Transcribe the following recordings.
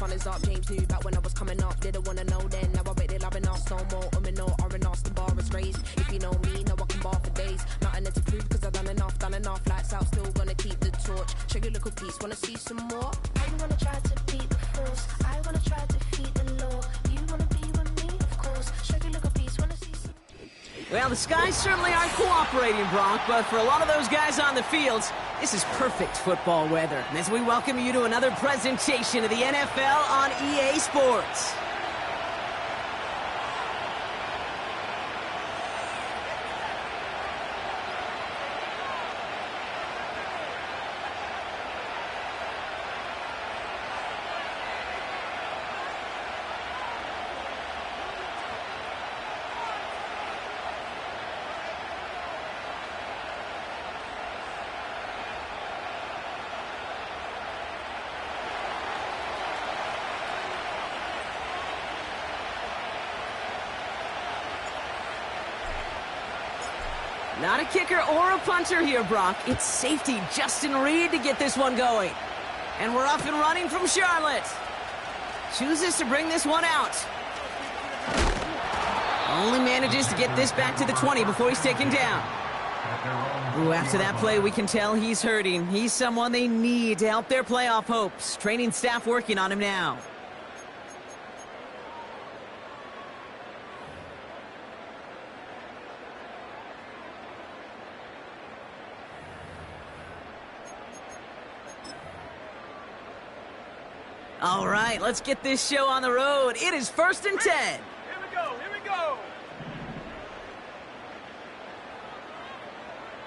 fun is up. James knew back when I was coming up. Didn't wanna know then. Now I bet they're loving us no more. No R&R's, the bar is raised. If you know me, now I can bar for days. Nothing to prove cause I've done enough. Lights out, still gonna keep the torch. Show you little piece, wanna see some more? I wanna try to beat the force. I wanna try to defeat the law. You wanna be with me, of course. Show you little piece, wanna see some. Well, the skies certainly aren't cooperating, Bronk, but for a lot of those guys on the fields, this is perfect football weather. As we welcome you to another presentation of the NFL on EA Sports. Not a kicker or a punter here, Brock. It's safety Justin Reed to get this one going. And we're off and running from Charlotte. Chooses to bring this one out. Only manages to get this back to the 20 before he's taken down. Ooh, after that play, we can tell he's hurting. He's someone they need to help their playoff hopes. Training staff working on him now. All right, let's get this show on the road. It is 1st and 10. Here we go, here we go.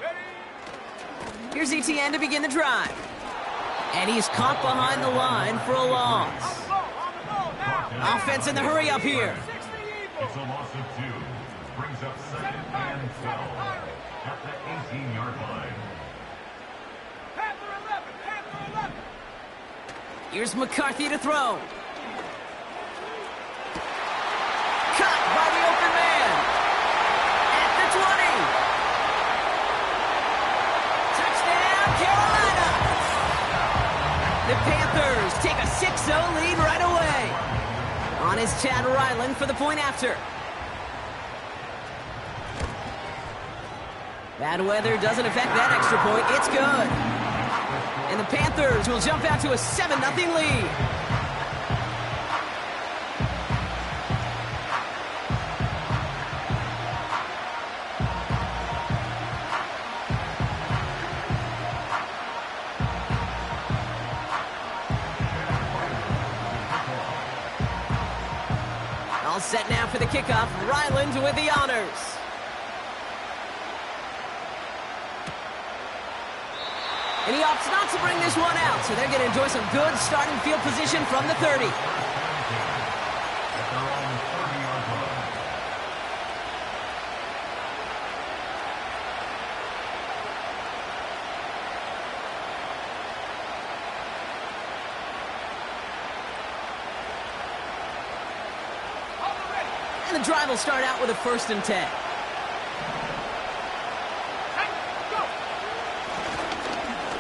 Ready? Here's ETN to begin the drive. And he's caught behind the line for a loss. On the ball now. Offense in the hurry up here. It's a loss of 2. Brings up 2nd and 12 at the 18-yard line. Panther 11. Here's McCarthy to throw. Cut by the open man. At the 20. Touchdown, Carolina. The Panthers take a 6-0 lead right away. On is Chad Ryland for the point after. Bad weather doesn't affect that extra point. It's good. And the Panthers will jump out to a 7-0 lead. All set now for the kickoff. Ryland with the honors. And he opts not to bring this one out, so they're going to enjoy some good starting field position from the 30. And the drive will start out with a 1st and 10.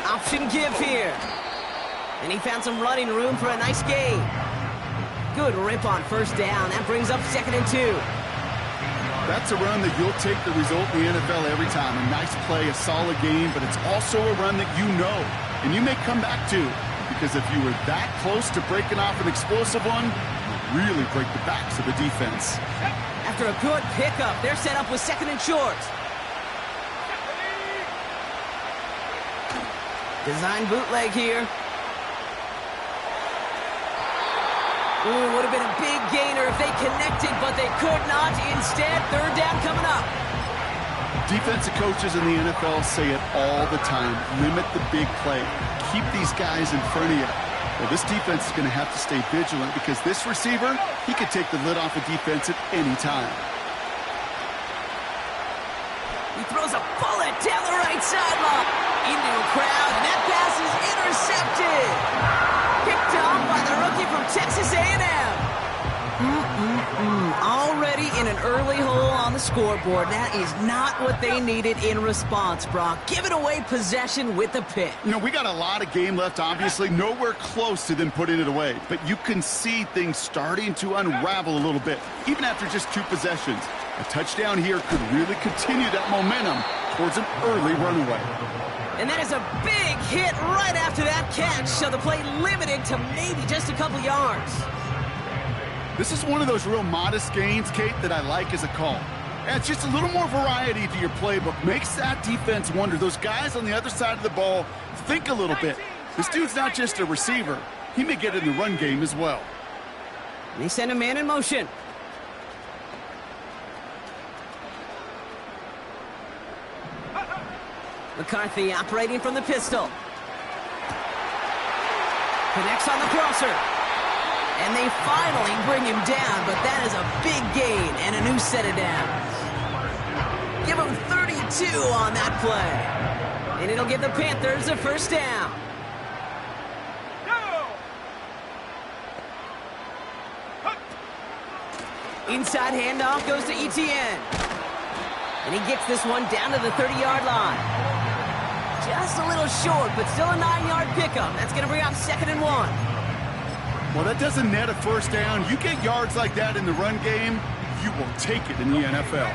Option give here. And he found some running room for a nice gain. Good rip on 1st down. That brings up 2nd and 2. That's a run that you'll take the result in the NFL every time. A nice play, a solid game, but it's also a run that you know and you may come back to, because if you were that close to breaking off an explosive one, you'll really break the backs of the defense. After a good pickup, they're set up with 2nd and short. Design bootleg here. Ooh, would have been a big gainer if they connected, but they could not. Instead, 3rd down coming up. Defensive coaches in the NFL say it all the time. Limit the big play. Keep these guys in front of you. Well, this defense is going to have to stay vigilant because this receiver, he could take the lid off a defense at any time. He throws a bullet down the right sideline into a crowd, and that pass is intercepted. Picked off by the rookie from Texas A&M. Already in an early hole on the scoreboard. That is not what they needed in response, Brock. Giving away possession with the pick. You know, we got a lot of game left, obviously. Nowhere close to them putting it away. But you can see things starting to unravel a little bit, even after just 2 possessions. A touchdown here could really continue that momentum towards an early runaway. And that is a big hit right after that catch, so the play limited to maybe just a couple yards. This is one of those real modest gains, Kate, that I like as a call. Adds just a little more variety to your playbook. Makes that defense wonder. Those guys on the other side of the ball think a little bit. This dude's not just a receiver. He may get in the run game as well. They send a man in motion. McCarthy operating from the pistol. Connects on the crosser. And they finally bring him down, but that is a big gain and a new set of downs. Give him 32 on that play. And it'll give the Panthers a first down. Inside handoff goes to Etienne. And he gets this one down to the 30-yard line. Just a little short, but still a 9-yard pickup. That's going to bring up 2nd and 1. Well, that doesn't net a first down. You get yards like that in the run game, you will take it in the NFL.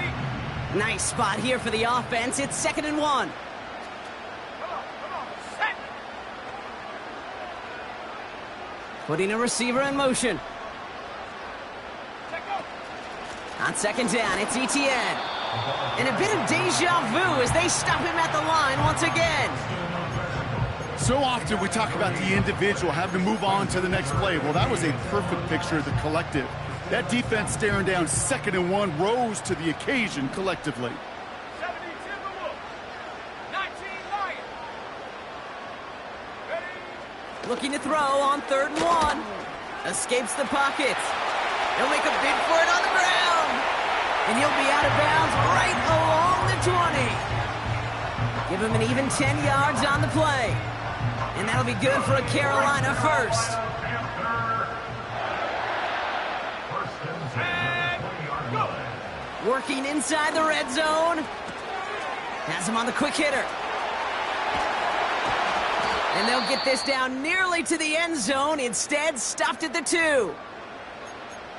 Nice spot here for the offense. It's 2nd and 1. Putting a receiver in motion. On 2nd down, it's Etienne. And a bit of deja vu as they stop him at the line once again. So often we talk about the individual having to move on to the next play. Well, that was a perfect picture of the collective. That defense staring down 2nd and 1 rose to the occasion collectively. 70 Timberwolves, 19 Lions. Ready? Looking to throw on 3rd and 1. Escapes the pocket. He'll make a bid for it on the ground. And he'll be out of bounds right along the 20. Give him an even 10 yards on the play. And that'll be good for a Carolina first. Working inside the red zone. Has him on the quick hitter. And they'll get this down nearly to the end zone. Instead, stopped at the 2.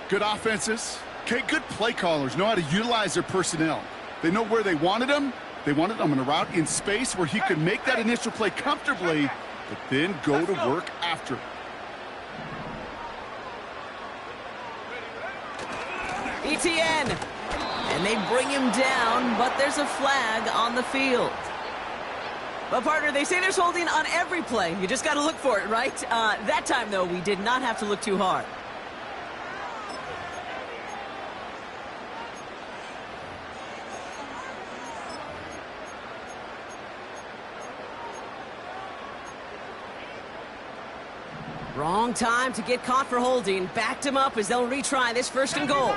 Good offenses. Okay, good play callers know how to utilize their personnel. They know where they wanted them. They wanted them on a route in space where he could make that initial play comfortably, but then go to work after. Etienne. And they bring him down, but there's a flag on the field. But, partner, they say there's holding on every play. You just got to look for it, right? That time, though, we did not have to look too hard. Wrong time to get caught for holding. Backed him up as they'll retry this 1st and goal.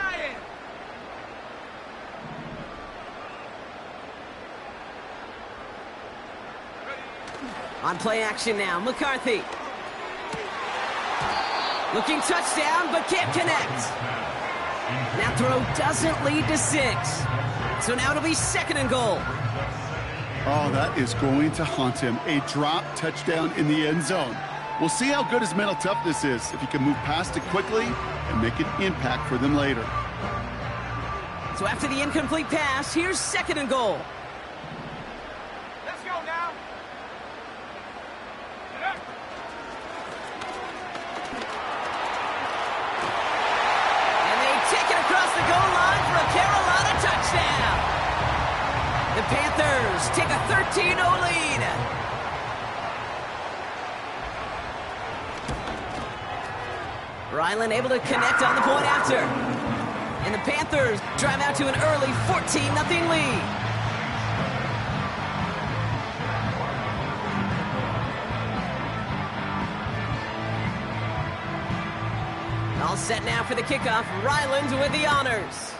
On play action now, McCarthy. Looking touchdown, but can't connect. That throw doesn't lead to 6. So now it'll be 2nd and goal. Oh, that is going to haunt him. A drop touchdown in the end zone. We'll see how good his mental toughness is, if he can move past it quickly and make an impact for them later. So after the incomplete pass, here's 2nd and goal. Let's go now. Get up. And they take it across the goal line for a Carolina touchdown. The Panthers take a 13-0 lead. Ryland able to connect on the point after. And the Panthers drive out to an early 14-0 lead. All set now for the kickoff. Ryland with the honors.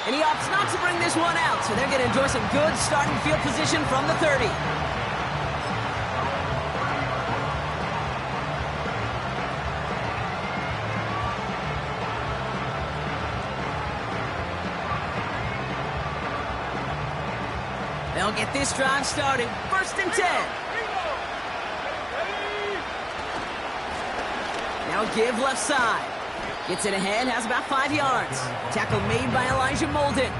And he opts not to bring this one out, so they're going to enjoy some good starting field position from the 30. They'll get this drive started. 1st and 10. Now give left side. Gets it ahead, has about 5 yards. Tackle made by Elijah Molden.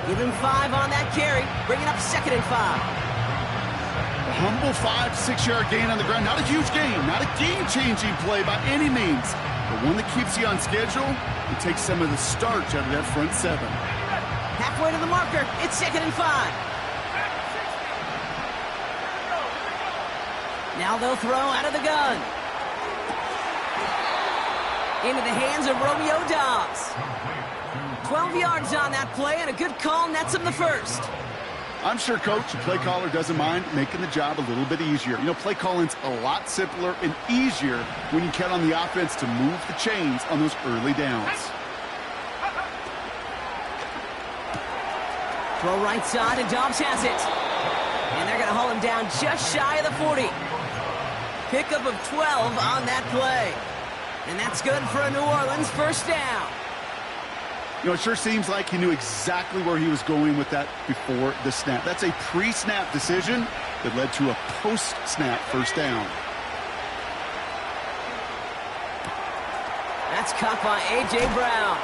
Give him 5 on that carry. Bring it up 2nd and 5. A humble 5-6-yard gain on the ground. Not a huge gain, not a game-changing play by any means, but one that keeps you on schedule and takes some of the starch out of that front 7. Halfway to the marker. It's 2nd and 5. Now they'll throw out of the gun. Into the hands of Romeo Dobbs. 12 yards on that play, and a good call nets him the 1st. I'm sure, Coach, the play caller doesn't mind making the job a little bit easier. You know, play calling's a lot simpler and easier when you count on the offense to move the chains on those early downs. Throw right side, and Dobbs has it. And they're going to haul him down just shy of the 40. Pickup of 12 on that play. And that's good for a New Orleans 1st down. You know, it sure seems like he knew exactly where he was going with that before the snap. That's a pre-snap decision that led to a post-snap 1st down. That's caught by A.J. Brown.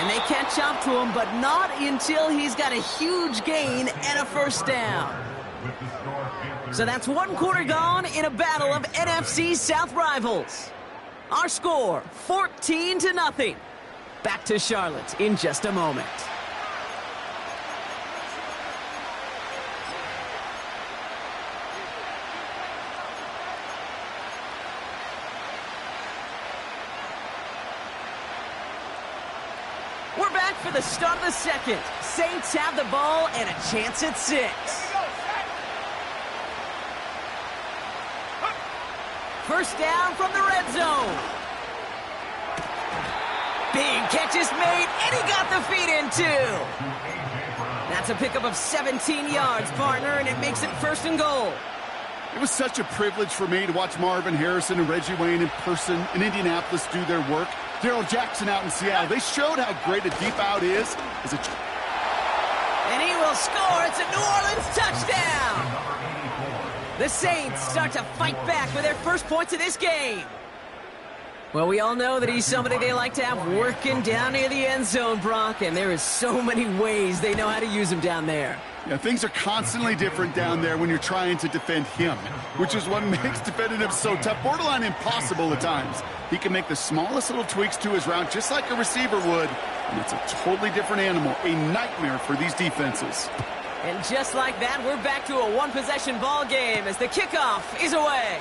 And they catch up to him, but not until he's got a huge gain and a 1st down. So that's 1 quarter gone in a battle of NFC South rivals. Our score, 14-0. Back to Charlotte in just a moment. We're back for the start of the 2nd. Saints have the ball and a chance at 6. First down from the red zone. Big catch is made, and he got the feet in, too. That's a pickup of 17 yards, partner, and it makes it 1st and goal. It was such a privilege for me to watch Marvin Harrison and Reggie Wayne in person in Indianapolis do their work. Darrell Jackson out in Seattle. They showed how great a deep out is. And he will score. It's a New Orleans touchdown. The Saints start to fight back with their first points of this game. Well, we all know that he's somebody they like to have working down near the end zone, Brock, and there is so many ways they know how to use him down there. Yeah, things are constantly different down there when you're trying to defend him, which is what makes defending him so tough, borderline impossible at times. He can make the smallest little tweaks to his route just like a receiver would, and it's a totally different animal, a nightmare for these defenses. And just like that, we're back to a one-possession ball game as the kickoff is away.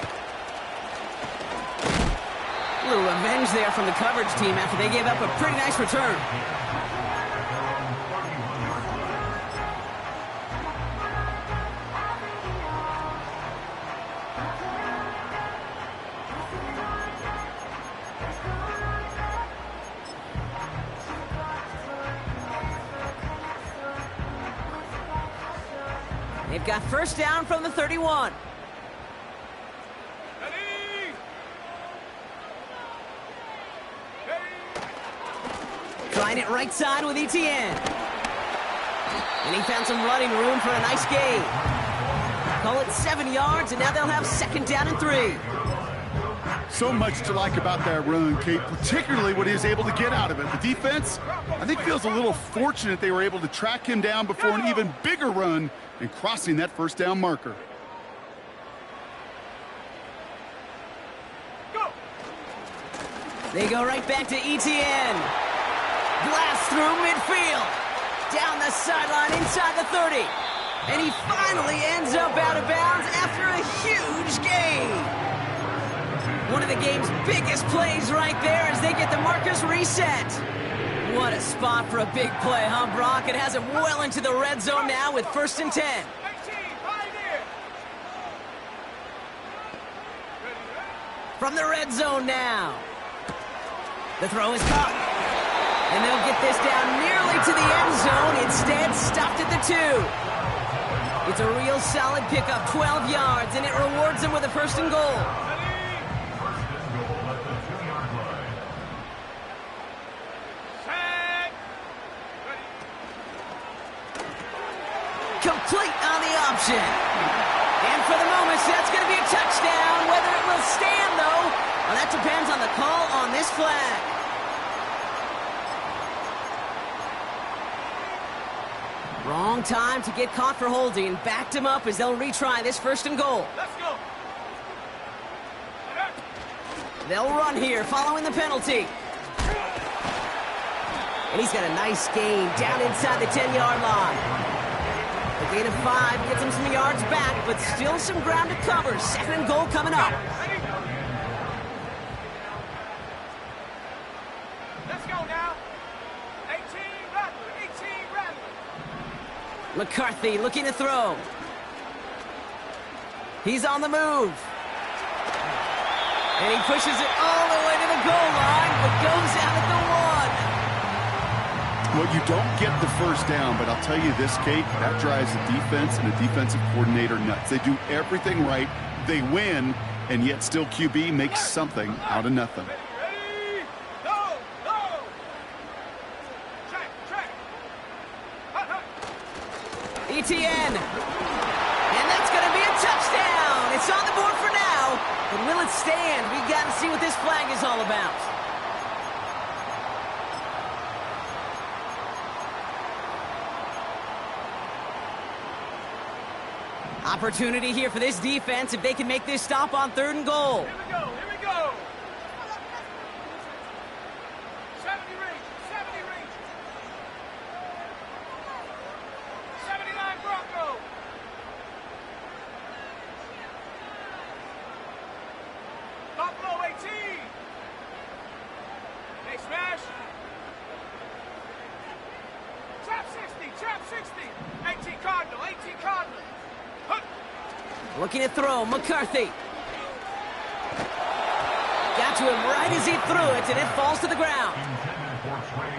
A little revenge there from the coverage team after they gave up a pretty nice return. They've got first down from the 31. Trying it right side with Etienne. And he found some running room for a nice gain. Call it 7 yards, and now they'll have 2nd down and 3. So much to like about that run, Kate, particularly what he was able to get out of it. The defense, I think, feels a little fortunate they were able to track him down before an even bigger run and crossing that first down marker. They go right back to Etienne. Blast through midfield. Down the sideline inside the 30. And he finally ends up out of bounds after a huge gain. One of the game's biggest plays right there as they get the markers reset. What a spot for a big play, huh, Brock? It has him well into the red zone now with 1st and 10. From the red zone now. The throw is caught. And they'll get this down nearly to the end zone. Instead, stopped at the 2. It's a real solid pickup, 12 yards, and it rewards them with a 1st and goal. Incomplete on the option. And for the moment, that's going to be a touchdown. Whether it will stand, though, well, that depends on the call on this flag. Wrong time to get caught for holding. Backed him up as they'll retry this 1st and goal. Let's go. They'll run here following the penalty. And he's got a nice gain down inside the 10-yard line. A gain of 5 gets him some yards back, but still some ground to cover. 2nd and goal coming up. Let's go now. 18 Rattler, 18 Rattler. McCarthy looking to throw. He's on the move. And he pushes it all the way to the goal line, but goes out at the 1. Well, you don't get the 1st down, but I'll tell you this, Kate, that drives the defense and the defensive coordinator nuts. They do everything right, they win, and yet still QB makes something out of nothing. Ready? Go! Go! Track! Track! Hut, hut. ETN. And that's going to be a touchdown. It's on the board for now. But will it stand? We got to see what this flag is all about. Opportunity here for this defense if they can make this stop on 3rd and goal. Here we go! Here we go! 70 Rangers! 70 Rangers! 79 Bronco! Buffalo 18! They smash! Trap 60! Trap 60! 18 Cardinal! 18 Cardinal! Hunt! Looking to throw, McCarthy. Got to him right as he threw it, and it falls to the ground.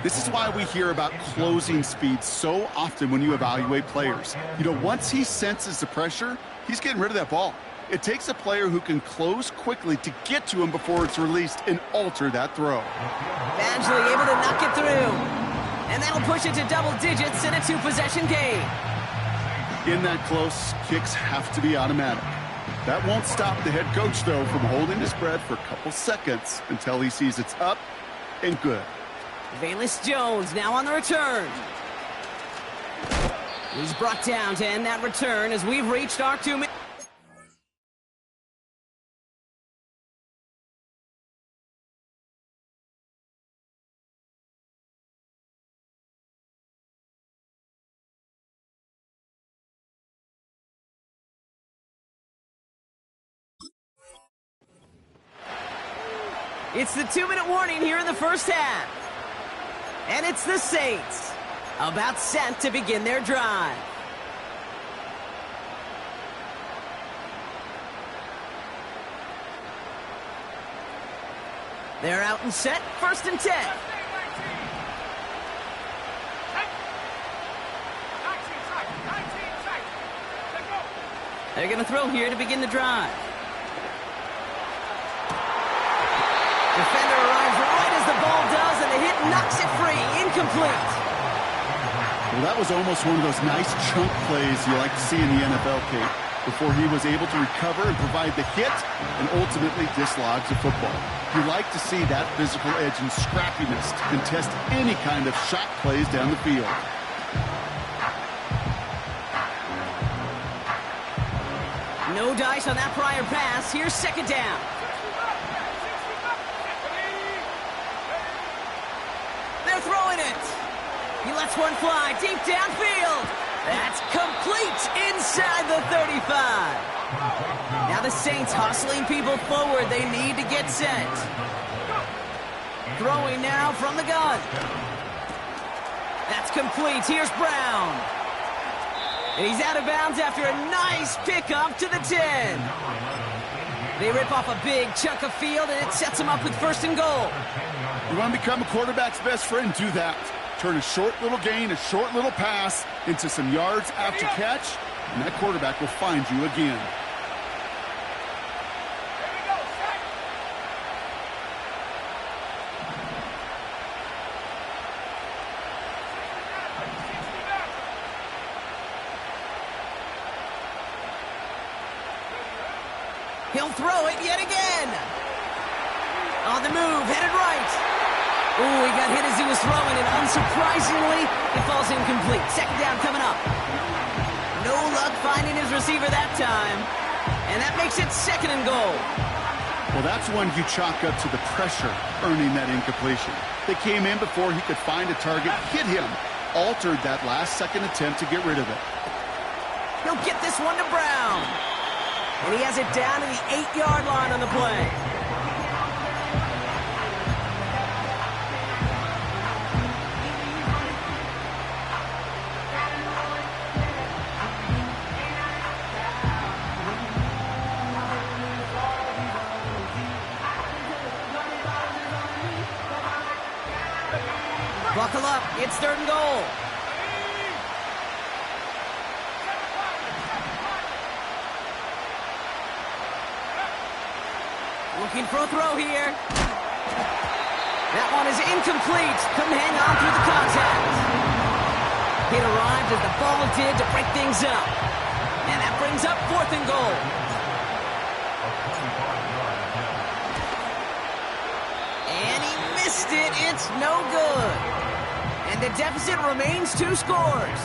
This is why we hear about closing speed so often when you evaluate players. You know, once he senses the pressure, he's getting rid of that ball. It takes a player who can close quickly to get to him before it's released and alter that throw. Badgley able to knock it through. And that'll push it to double digits in a 2-possession game. In that close, kicks have to be automatic. That won't stop the head coach, though, from holding his breath for a couple seconds until he sees it's up and good. Valus Jones now on the return. He's brought down to end that return as we've reached our 2 minutes. It's the 2-minute warning here in the 1st half. And it's the Saints about set to begin their drive. They're out and set, 1st and 10. They're going to throw here to begin the drive. Defender arrives right as the ball does, and the hit knocks it free. Incomplete. Well, that was almost one of those nice chunk plays you like to see in the NFL, Kate, before he was able to recover and provide the hit and ultimately dislodge the football. You like to see that physical edge and scrappiness to contest any kind of shot plays down the field. No dice on that prior pass. Here's 2nd down. They're throwing it. He lets one fly deep downfield. That's complete inside the 35. Now the Saints hustling people forward. They need to get set. Throwing now from the gun. That's complete. Here's Brown. And he's out of bounds after a nice pickup to the 10. They rip off a big chunk of field, and it sets them up with 1st and goal. You want to become a quarterback's best friend? Do that. Turn a short little gain, a short little pass into some yards after catch, and that quarterback will find you again. He'll throw it yet again. On the move, headed right. Ooh, he got hit as he was throwing, and unsurprisingly, it falls incomplete. Second down coming up. No luck finding his receiver that time. And that makes it 2nd and goal. Well, that's one you chalk up to the pressure earning that incompletion. They came in before he could find a target, hit him, altered that last-second attempt to get rid of it. He'll get this one to Brown. And he has it down to the 8-yard line on the play. Buckle up, it's 3rd and goal. Looking for a throw here. That one is incomplete. Couldn't hang on through the contact. It arrived as the ball did to break things up. And that brings up 4th and goal. And he missed it. It's no good. And the deficit remains 2 scores.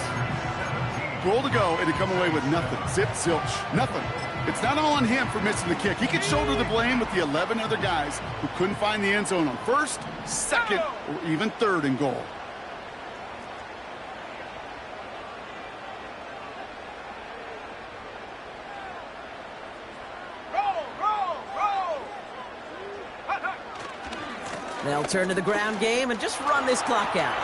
Goal to go, and to come away with nothing. Zip, zilch, nothing. It's not all on him for missing the kick. He could shoulder the blame with the 11 other guys who couldn't find the end zone on 1st, 2nd, or even 3rd and goal. They'll turn to the ground game and just run this clock out.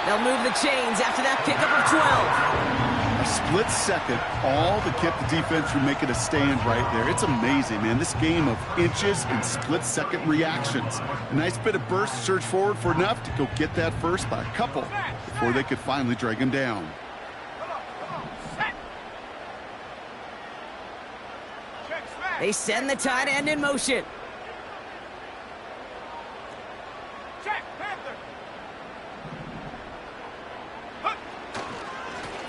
They'll move the chains after that pickup of 12. A split second, all that kept the defense from making a stand right there. It's amazing, man. This game of inches and split-second reactions. A nice bit of burst, surge forward for enough to go get that first by a couple before they could finally drag him down. They send the tight end in motion.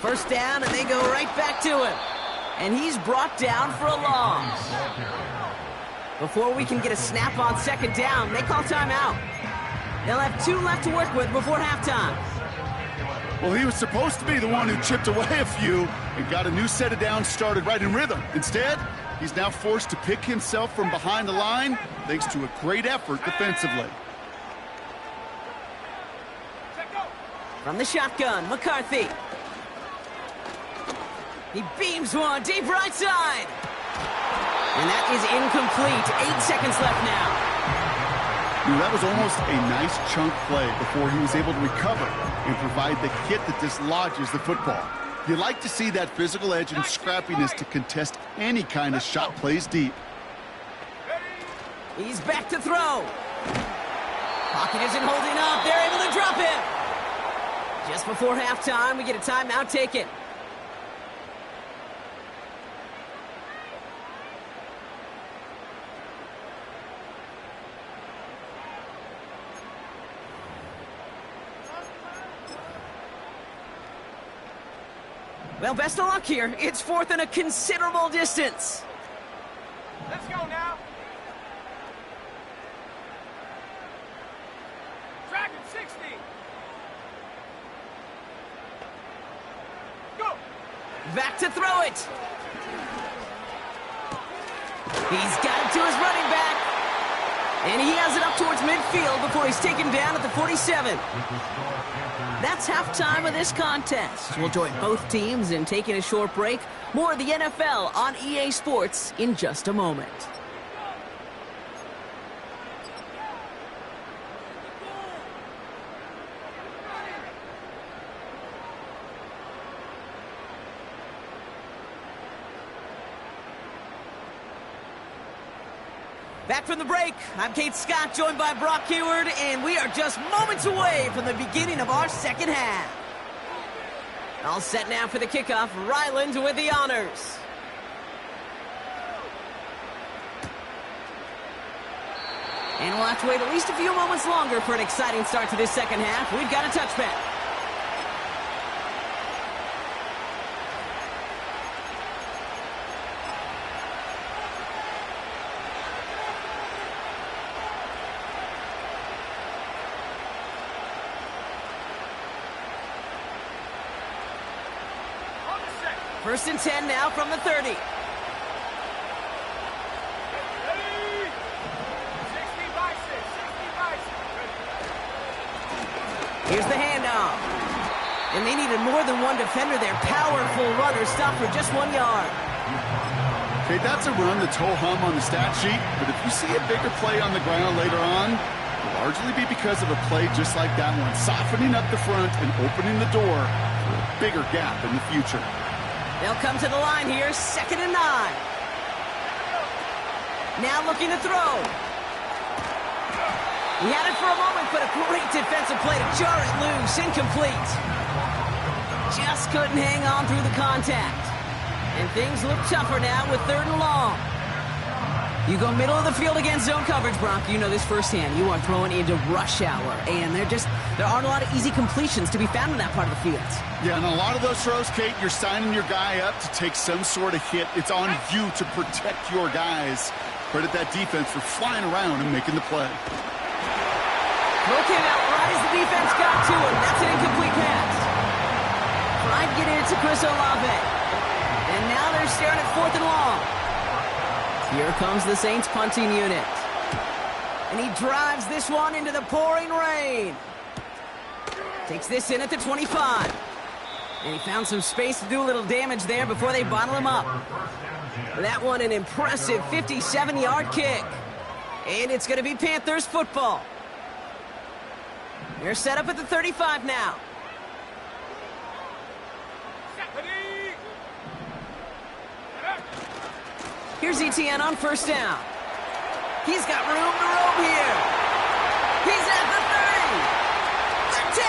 First down, and they go right back to him. And he's brought down for a loss. Before we can get a snap on 2nd down, they call timeout. They'll have 2 left to work with before halftime. Well, he was supposed to be the one who chipped away a few and got a new set of downs started right in rhythm. Instead, he's now forced to pick himself from behind the line thanks to a great effort defensively. From the shotgun, McCarthy. He beams one deep right side. And that is incomplete. 8 seconds left now. That was almost a nice chunk play before he was able to recover and provide the hit that dislodges the football. You like to see that physical edge and scrappiness to contest any kind of shot plays deep. He's back to throw. Pocket isn't holding up. They're able to drop him. Just before halftime, we get a timeout taken. Well, best of luck here. It's 4th and a considerable distance. Let's go now. Dragon 60. Go. Back to throw it. He's got it to his running back. And he has it up towards midfield before he's taken down at the 47. That's halftime of this contest. We'll join both teams in taking a short break. More of the NFL on EA Sports in just a moment. Back from the break, I'm Kate Scott, joined by Brock Hayward, and we are just moments away from the beginning of our 2nd half. All set now for the kickoff. Ryland with the honors. And we'll have to wait at least a few moments longer for an exciting start to this 2nd half. We've got a touchback. First and 10 now from the 30. Ready? 60 by 6. 60 by 6. Here's the handoff. And they needed more than one defender. Their powerful runner stopped for just 1 yard. Okay, that's a run that's ho-hum on the stat sheet, but if you see a bigger play on the ground later on, it'll largely be because of a play just like that one, softening up the front and opening the door for a bigger gap in the future. They'll come to the line here, 2nd and 9. Now looking to throw. He had it for a moment, but a great defensive play to jar it loose, incomplete. Just couldn't hang on through the contact. And things look tougher now with 3rd and long. You go middle of the field against zone coverage, Brock. You know this firsthand. You are throwing into rush hour, and there aren't a lot of easy completions to be found in that part of the field. Yeah, and a lot of those throws, Kate, you're signing your guy up to take some sort of hit. It's on you to protect your guys. Credit that defense for flying around and making the play. Throw came out right as the defense got to him. That's an incomplete pass. Tried to get it to Chris Olave. And now they're staring at 4th and long. Here comes the Saints punting unit. And he drives this one into the pouring rain. Takes this in at the 25. And he found some space to do a little damage there before they bottle him up. That one an impressive 57-yard kick. And it's going to be Panthers football. They're set up at the 35 now. Here's ETN on 1st down. He's got room to roam here. He's at the 30. The 10.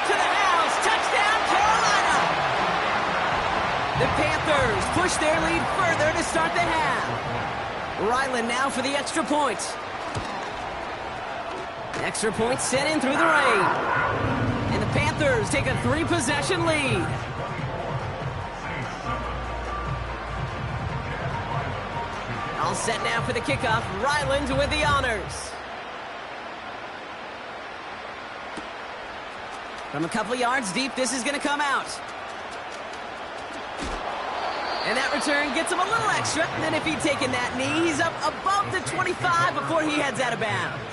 To the house. Touchdown, Carolina. The Panthers push their lead further to start the half. Ryland now for the extra point. Extra point sent in through the rain. And the Panthers take a 3-possession lead. All set now for the kickoff. Ryland with the honors. From a couple yards deep, this is going to come out. And that return gets him a little extra. And then if he'd taken that knee, he's up above the 25 before he heads out of bounds.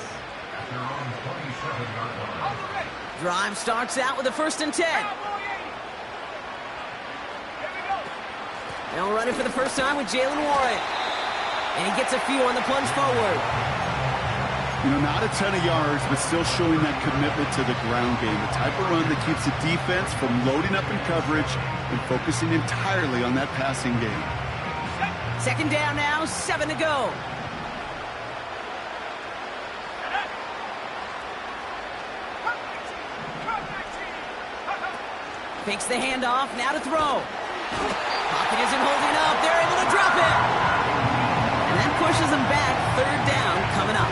Drive starts out with a 1st and 10. They'll run it for the first time with Jalen Warren. And he gets a few on the plunge forward. You know, not a ton of yards, but still showing that commitment to the ground game. The type of run that keeps the defense from loading up in coverage and focusing entirely on that passing game. 2nd down now, 7 to go. Fakes the handoff, now to throw. Pocket isn't holding up, they're able to drop it. And that pushes them back, 3rd down coming up.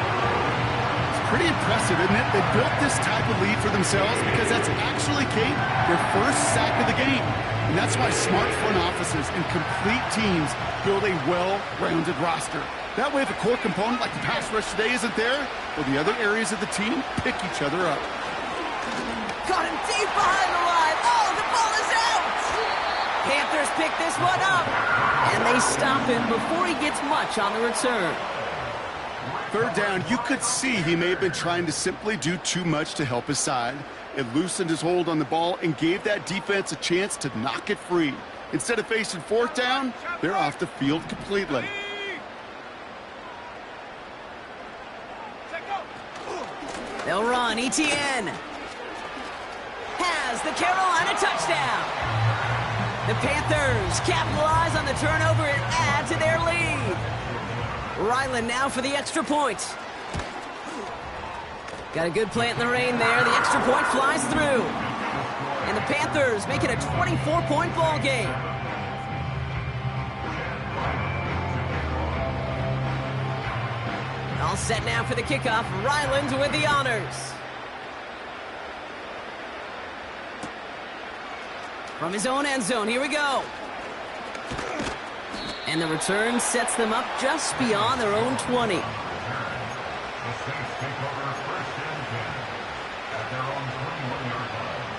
Pretty impressive, isn't it? They built this type of lead for themselves because that's actually, Kate, their first sack of the game. And that's why smart front offices and complete teams build a well-rounded roster. That way, if a core component like the pass rush today isn't there, well, the other areas of the team pick each other up. Got him deep behind the line. Oh, the ball is out! Panthers pick this one up. And they stop him before he gets much on the return. 3rd down, you could see he may have been trying to simply do too much to help his side. It loosened his hold on the ball and gave that defense a chance to knock it free. Instead of facing 4th down, they're off the field completely. They'll run. ETN has the Carolina touchdown. The Panthers capitalize on the turnover and add to their lead. Ryland now for the extra point. Got a good plant in the rain there. The extra point flies through. And the Panthers make it a 24-point ball game. All set now for the kickoff. Ryland with the honors. From his own end zone, here we go. And the return sets them up just beyond their own 20. The Saints take over 1st and 10 at their own 21-yard line.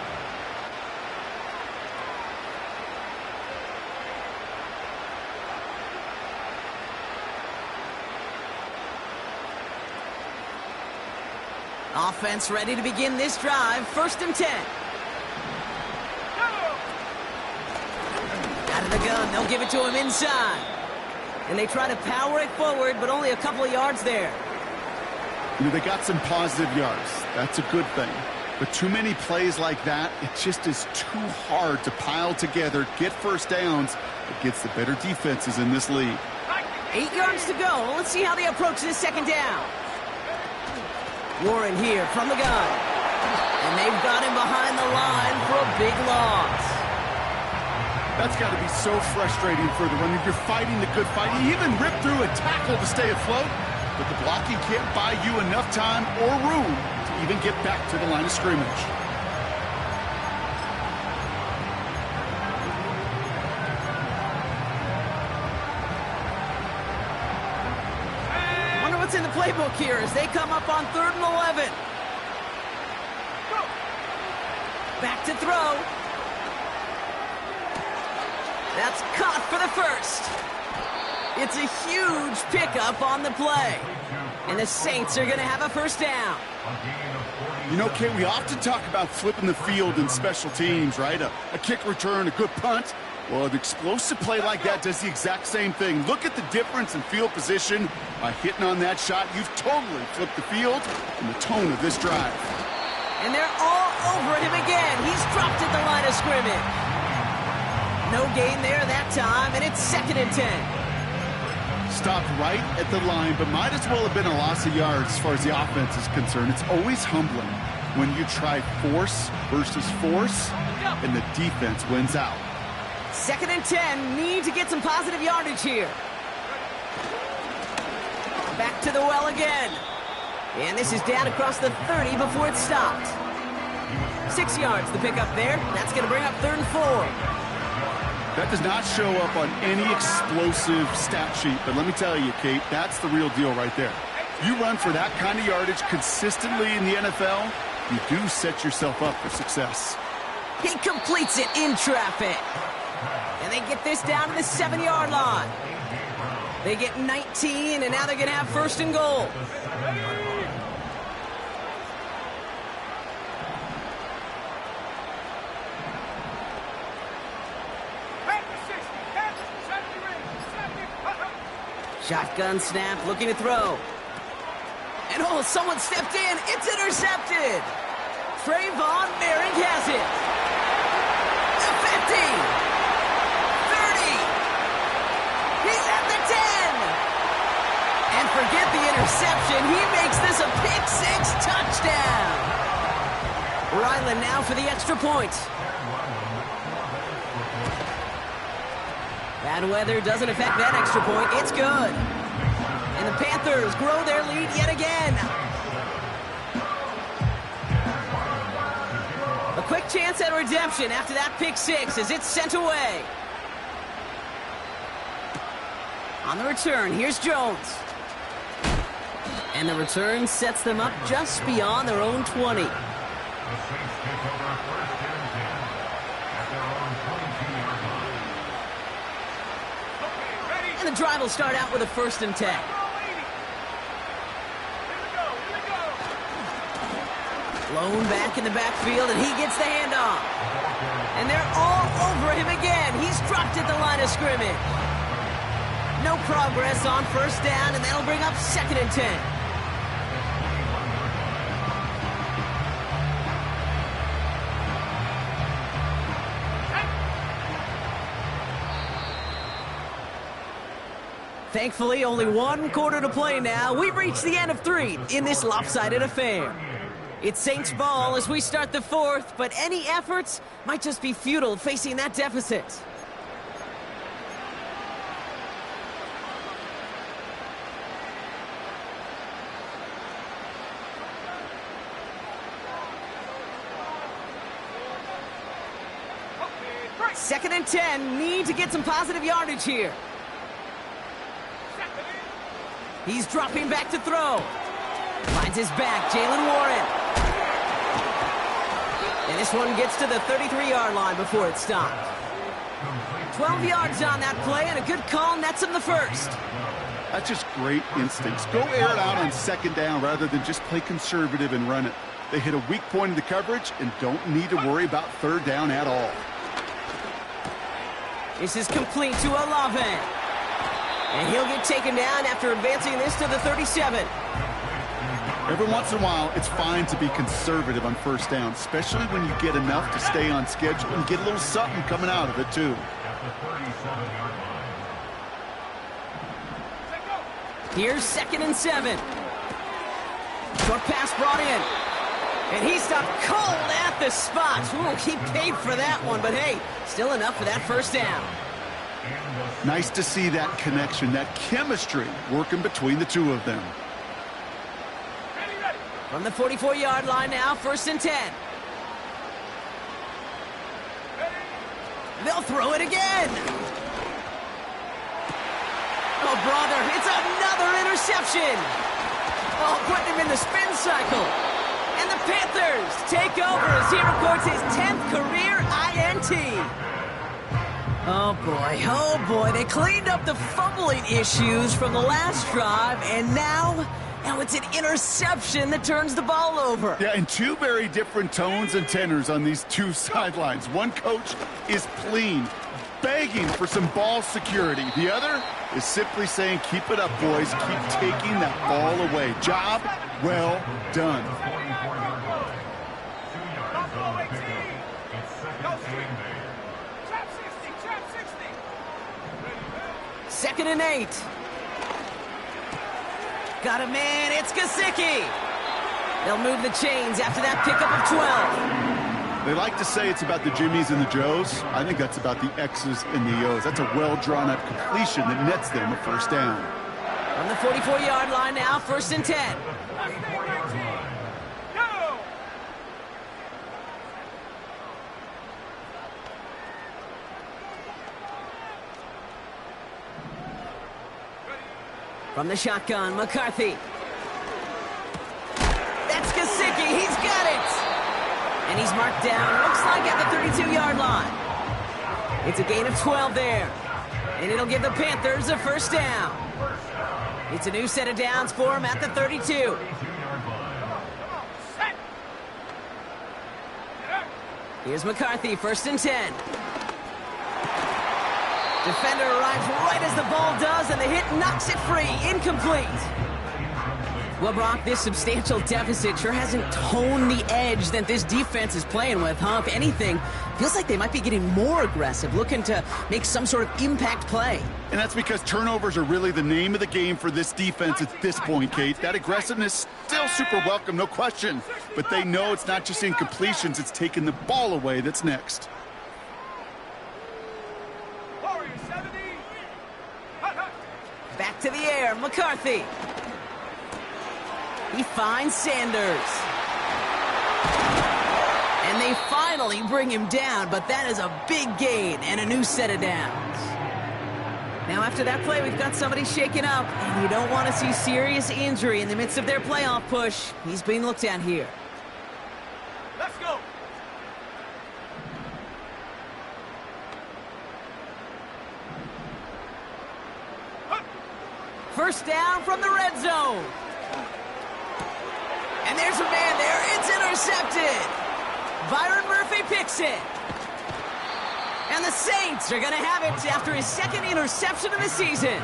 Offense ready to begin this drive. 1st and 10. Out of the gun, they'll give it to him inside. And they try to power it forward, but only a couple of yards there. You know, they got some positive yards. That's a good thing. But too many plays like that, it just is too hard to pile together, get first downs against the better defenses in this league. 8 yards to go. Let's see how they approach this 2nd down. Warren here from the gun. And they've got him behind the line for a big loss. That's got to be so frustrating for the runner. You're fighting the good fight. He even ripped through a tackle to stay afloat, but the blocking can't buy you enough time or room to even get back to the line of scrimmage. Wonder what's in the playbook here as they come up on 3rd and 11. Back to throw. That's caught for the 1st. It's a huge pickup on the play. And the Saints are going to have a 1st down. You know, Kate, we often talk about flipping the field in special teams, right? A kick return, a good punt. Well, an explosive play like that does the exact same thing. Look at the difference in field position. By hitting on that shot, you've totally flipped the field and the tone of this drive. And they're all over him again. He's dropped at the line of scrimmage. No gain there that time, and it's 2nd and 10. Stopped right at the line, but might as well have been a loss of yards as far as the offense is concerned. It's always humbling when you try force versus force, and the defense wins out. 2nd and 10, need to get some positive yardage here. Back to the well again. And this is down across the 30 before it's stopped. 6 yards the pickup there. That's going to bring up 3rd and 4. That does not show up on any explosive stat sheet, but let me tell you, Kate, that's the real deal right there. You run for that kind of yardage consistently in the NFL, you do set yourself up for success. He completes it in traffic. And they get this down to the 7-yard line. They get 19, and now they're going to have 1st and goal. Shotgun snap, looking to throw. And oh, someone stepped in. It's intercepted. Trayvon Merrick has it. The 50. 30. He's at the 10. And forget the interception. He makes this a pick-6 touchdown. Ryland now for the extra point. Bad weather doesn't affect that extra point. It's good. And the Panthers grow their lead yet again. A quick chance at redemption after that pick-6 as it's sent away. On the return, here's Jones. And the return sets them up just beyond their own 20. The Saints take over 1st and 10 at their own 22-yard line. And the drive will start out with a 1st and 10. Blown back in the backfield, and he gets the handoff. And they're all over him again. He's dropped at the line of scrimmage. No progress on 1st down, and that'll bring up 2nd and 10. Thankfully, only 1 quarter to play now. We've reached the end of 3 in this lopsided affair. It's Saints ball as we start the 4th, but any efforts might just be futile facing that deficit. Second and 10, need to get some positive yardage here. He's dropping back to throw. Finds his back, Jalen Warren. And this one gets to the 33-yard line before it's stopped. 12 yards on that play, and a good call nets him the 1st. That's just great instincts. Go air it out on second down rather than just play conservative and run it. They hit a weak point in the coverage and don't need to worry about third down at all. This is complete to Olave. And he'll get taken down after advancing this to the 37. Every once in a while, it's fine to be conservative on first down, especially when you get enough to stay on schedule and get a little something coming out of it, too. Here's 2nd and 7. Short pass brought in. And he stopped cold at the spot. Ooh, he paid for that one, but hey, still enough for that first down. Nice to see that connection, that chemistry working between the two of them. From the 44-yard line now, 1st and 10. They'll throw it again. Oh, brother, it's another interception. Oh, putting him in the spin cycle. And the Panthers take over as he records his 10th career INT. Oh, boy, they cleaned up the fumbling issues from the last drive, and now it's an interception that turns the ball over. Yeah, and two very different tones and tenors on these two sidelines. One coach is pleading, begging for some ball security. The other is simply saying, keep it up, boys. Keep taking that ball away. Job well done. 2nd and 8. Got a man, it's Gesicki. They'll move the chains after that pickup of 12. They like to say it's about the Jimmies and the Joes. I think that's about the X's and the O's. That's a well-drawn-up completion that nets them a first down. On the 44-yard line now, 1st and 10. From the shotgun, McCarthy. That's Gesicki. He's got it. And he's marked down, looks like at the 32-yard line. It's a gain of 12 there. And it'll give the Panthers a first down. It's a new set of downs for him at the 32. Here's McCarthy, 1st and 10. Defender arrives right as the ball does, and the hit knocks it free. Incomplete. Well, Brock, this substantial deficit sure hasn't toned the edge that this defense is playing with, huh? If anything, feels like they might be getting more aggressive, looking to make some sort of impact play. And that's because turnovers are really the name of the game for this defense at this point, Kate. That aggressiveness still super welcome, no question. But they know it's not just incompletions, it's taking the ball away that's next. Back to the air, McCarthy. He finds Sanders. And they finally bring him down, but that is a big gain and a new set of downs. Now after that play, we've got somebody shaken up, and you don't want to see serious injury in the midst of their playoff push. He's being looked at here. Let's go. First down from the red zone. And there's a man there. It's intercepted. Byron Murphy picks it. And the Saints are going to have it after his 2nd interception of the season.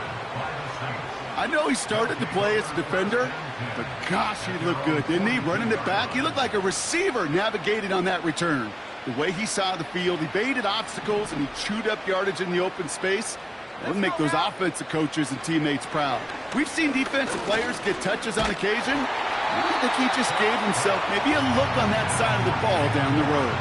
I know he started to play as a defender, but gosh, he looked good, didn't he? Running it back, he looked like a receiver navigating on that return. The way he saw the field, he baited obstacles, and he chewed up yardage in the open space. That would make those offensive coaches and teammates proud. We've seen defensive players get touches on occasion. I think he just gave himself maybe a look on that side of the ball down the road.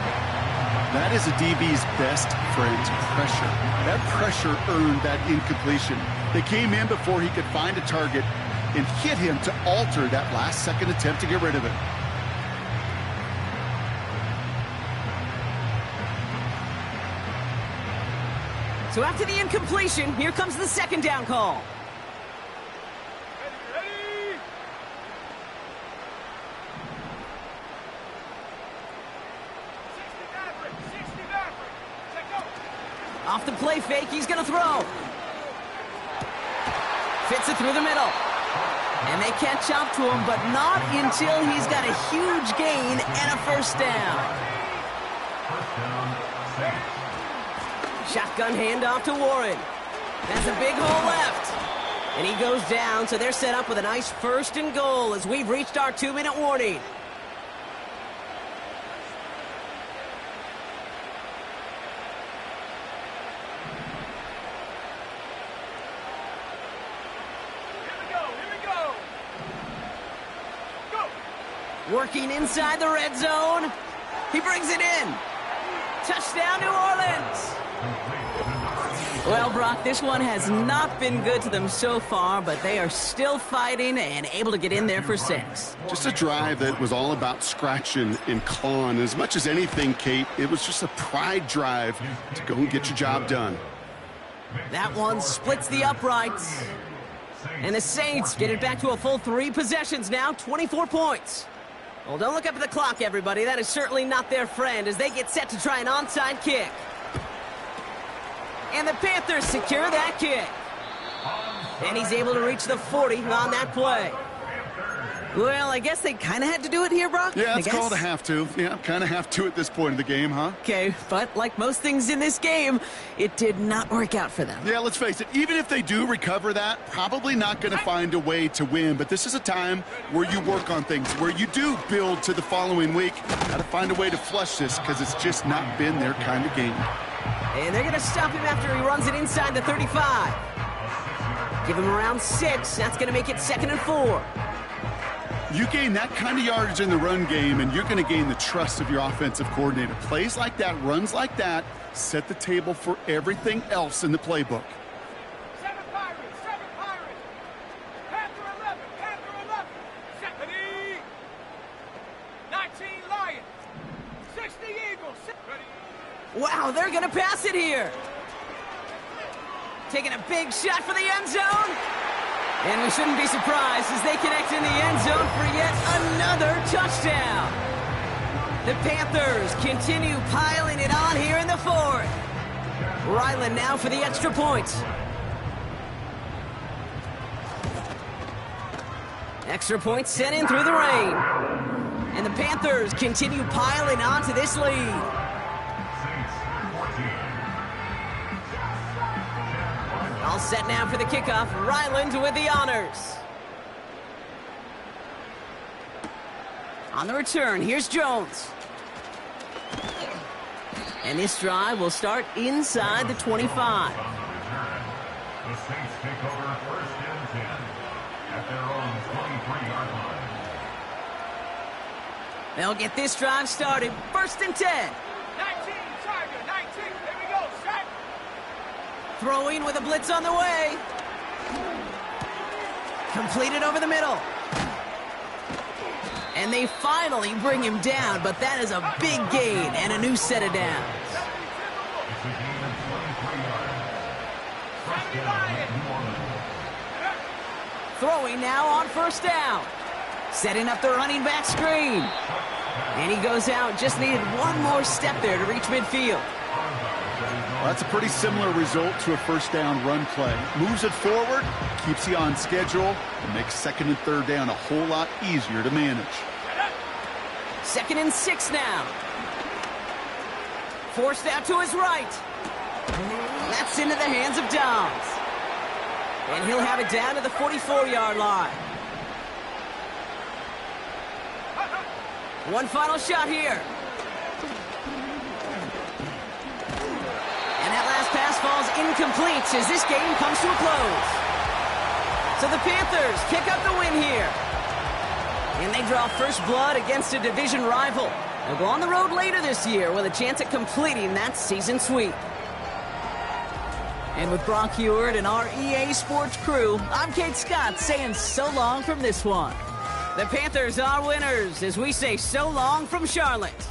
That is a DB's best friend, pressure. That pressure earned that incompletion. They came in before he could find a target and hit him to alter that last-second attempt to get rid of it. So after the incompletion, here comes the 2nd down call. Ready. Off the play fake, he's going to throw. Fits it through the middle. And they catch up to him, but not until he's got a huge gain and a first down. Shotgun handoff to Warren. That's a big hole left. And he goes down, so they're set up with a nice 1st and goal as we've reached our 2-minute warning. Working inside the red zone. He brings it in. Touchdown, New Orleans. Well, Brock, this one has not been good to them so far, but they are still fighting and able to get in there for 6. Just a drive that was all about scratching and clawing. As much as anything, Kate, it was just a pride drive to go and get your job done. That one splits the uprights. And the Saints get it back to a full 3 possessions now, 24 points. Well, don't look up at the clock, everybody. That is certainly not their friend as they get set to try an onside kick. And the Panthers secure that kick. And he's able to reach the 40 on that play. Well, I guess they kind of had to do it here, Brock. Yeah, it's called a have to. Yeah, kind of have to at this point in the game, huh? Okay, but like most things in this game, it did not work out for them. Yeah, let's face it. Even if they do recover that, probably not going to find a way to win. But this is a time where you work on things, where you do build to the following week. Got to find a way to flush this because it's just not been their kind of game. And they're going to stop him after he runs it inside the 35. Give him around 6. That's going to make it 2nd and 4. You gain that kind of yardage in the run game, and you're going to gain the trust of your offensive coordinator. Plays like that, runs like that, set the table for everything else in the playbook. 7 Pirates, 7 Pirates. Panther 11, Panther 11. 70. 19 Lions. 60 Eagles. Ready. Wow, they're going to pass it here. Taking a big shot for the end zone. And we shouldn't be surprised as they connect in the end zone for yet another touchdown. The Panthers continue piling it on here in the 4th. Ryland now for the extra point. Extra point sent in through the rain. And the Panthers continue piling on to this lead. All set now for the kickoff. Ryland with the honors. On the return, here's Jones. And this drive will start inside the 25. The Saints take over 1st and 10 at their own 23-yard line. They'll get this drive started. 1st and 10. 19, Tiger, 19. Here we go, set. Throwing with a blitz on the way. Completed over the middle. And they finally bring him down, but that is a big gain and a new set of downs. It's a gain of 23 yards. First down, New Orleans. Throwing now on 1st down. Setting up the running back screen. And he goes out, just needed one more step there to reach midfield. Well, that's a pretty similar result to a 1st down run play. Moves it forward, keeps you on schedule, and makes 2nd and 3rd down a whole lot easier to manage. 2nd and 6 now. Forced out to his right. That's into the hands of Downs. And he'll have it down to the 44-yard line. One final shot here. And that last pass falls incomplete as this game comes to a close. So the Panthers pick up the win here. And they draw first blood against a division rival. They'll go on the road later this year with a chance at completing that season sweep. And with Brock Heward and our EA Sports crew, I'm Kate Scott saying so long from this one. The Panthers are winners as we say so long from Charlotte.